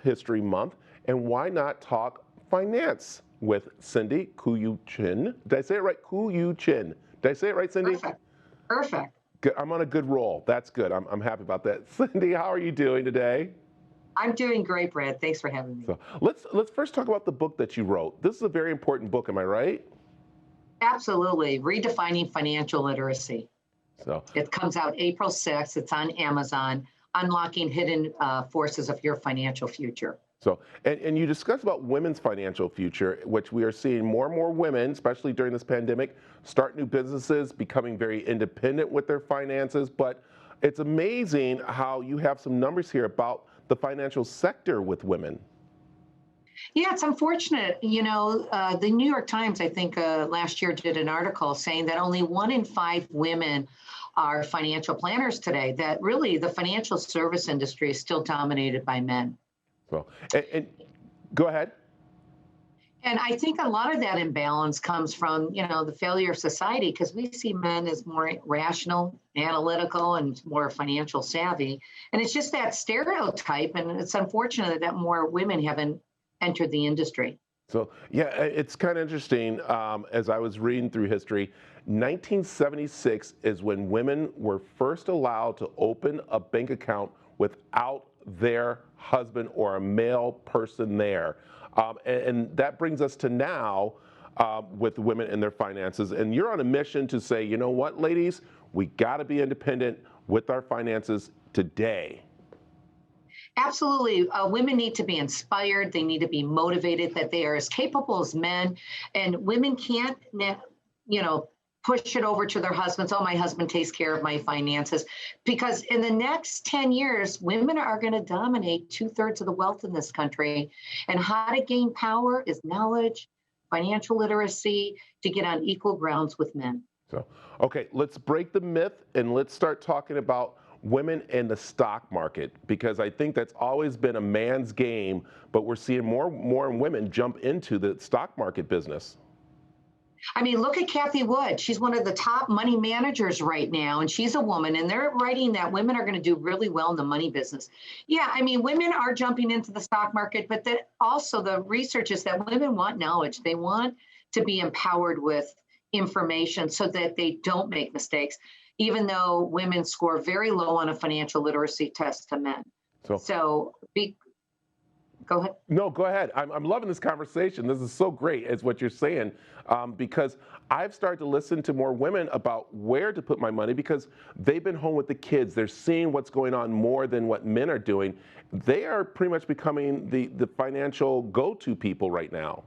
History Month, and why not talk finance with Cindy Couyoumjian? Did I say it right? Couyoumjian. Did I say it right, Cindy? Perfect. Perfect. Good. I'm on a good roll. That's good. I'm happy about that. Cindy, how are you doing today? I'm doing great, Brad. Thanks for having me. So let's first talk about the book that you wrote. This is a very important book. Am I right? Absolutely. Redefining financial literacy. So It comes out April 6th. It's on Amazon. Unlocking hidden forces of your financial future. and you discuss about women's financial future, which we are seeing more and more women, especially during this pandemic, start new businesses, becoming very independent with their finances. But it's amazing how you have some numbers here about the financial sector with women. Yeah, it's unfortunate. The New York Times, I think last year did an article saying that only 1 in 5 women are financial planners today, that really the financial service industry is still dominated by men. So, and go ahead. And I think a lot of that imbalance comes from, the failure of society because we see men as more rational, analytical, and more financial savvy. And it's just that stereotype. And it's unfortunate that more women haven't entered the industry. So, yeah, it's kind of interesting. As I was reading through history, 1976 is when women were first allowed to open a bank account without their husband or a male person there. And that brings us to now with women and their finances. And you're on a mission to say, you know what, ladies, we got to be independent with our finances today. Absolutely. Women need to be inspired. They need to be motivated that they are as capable as men. And women can't, push it over to their husbands. Oh, my husband takes care of my finances. Because in the next 10 years, women are going to dominate 2/3 of the wealth in this country. And how to gain power is knowledge, financial literacy, to get on equal grounds with men. So, okay, let's break the myth and let's start talking about women in the stock market, because I think that's always been a man's game, but we're seeing more women jump into the stock market business. I mean, look at Kathy Wood. She's one of the top money managers right now, and she's a woman, and they're writing that women are going to do really well in the money business. Yeah, I mean, women are jumping into the stock market, but that also the research is that women want knowledge. They want to be empowered with information so that they don't make mistakes, even though women score very low on a financial literacy test to men. So, Go ahead. no, go ahead. I'm loving this conversation. This is so great, is what you're saying, because I've started to listen to more women about where to put my money because they've been home with the kids. They're seeing what's going on more than what men are doing. They are pretty much becoming the financial go-to people right now.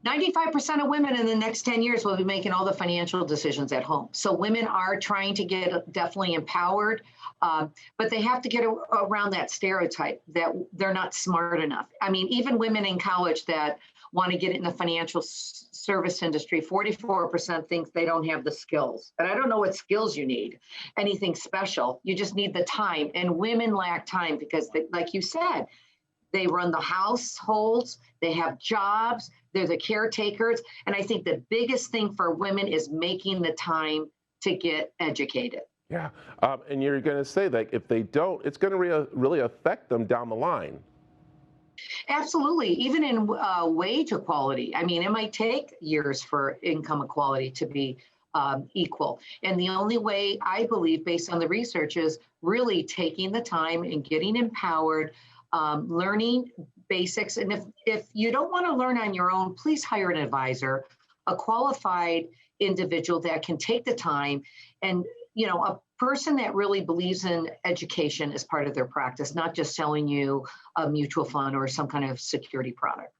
95% of women in the next 10 years will be making all the financial decisions at home. So women are trying to get definitely empowered, but they have to get around that stereotype that they're not smart enough. I mean, even women in college that want to get in the financial service industry, 44% think they don't have the skills. And I don't know what skills you need, anything special. You just need the time. And women lack time because, like you said, they run the households, they have jobs, they're the caretakers. And I think the biggest thing for women is making the time to get educated. Yeah, and you're going to say that if they don't, it's going to really affect them down the line. Absolutely. Even in wage equality. I mean, it might take years for income equality to be equal. And the only way I believe, based on the research, is really taking the time and getting empowered, learning basics. And if you don't want to learn on your own, please hire an advisor, a qualified individual that can take the time, and a person that really believes in education as part of their practice, not just selling you a mutual fund or some kind of security product.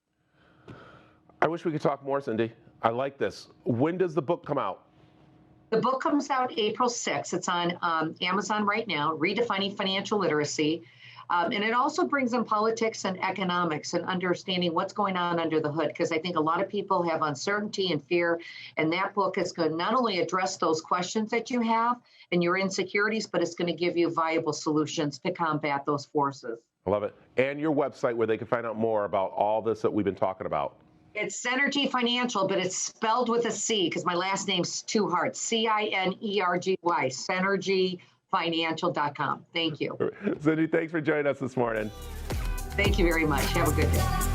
I wish we could talk more, Cindy. I like this. When does the book come out? The book comes out April 6th. It's on Amazon right now, Redefining Financial Literacy. And it also brings in politics and economics and understanding what's going on under the hood, because I think a lot of people have uncertainty and fear. And that book is going to not only address those questions that you have and your insecurities, but it's going to give you viable solutions to combat those forces. I love it. And your website where they can find out more about all this that we've been talking about. It's Synergy Financial, but it's spelled with a C because my last name's too hard. Cinergy, synergyfinancial.com. Thank you. Cindy, thanks for joining us this morning. Thank you very much. Have a good day.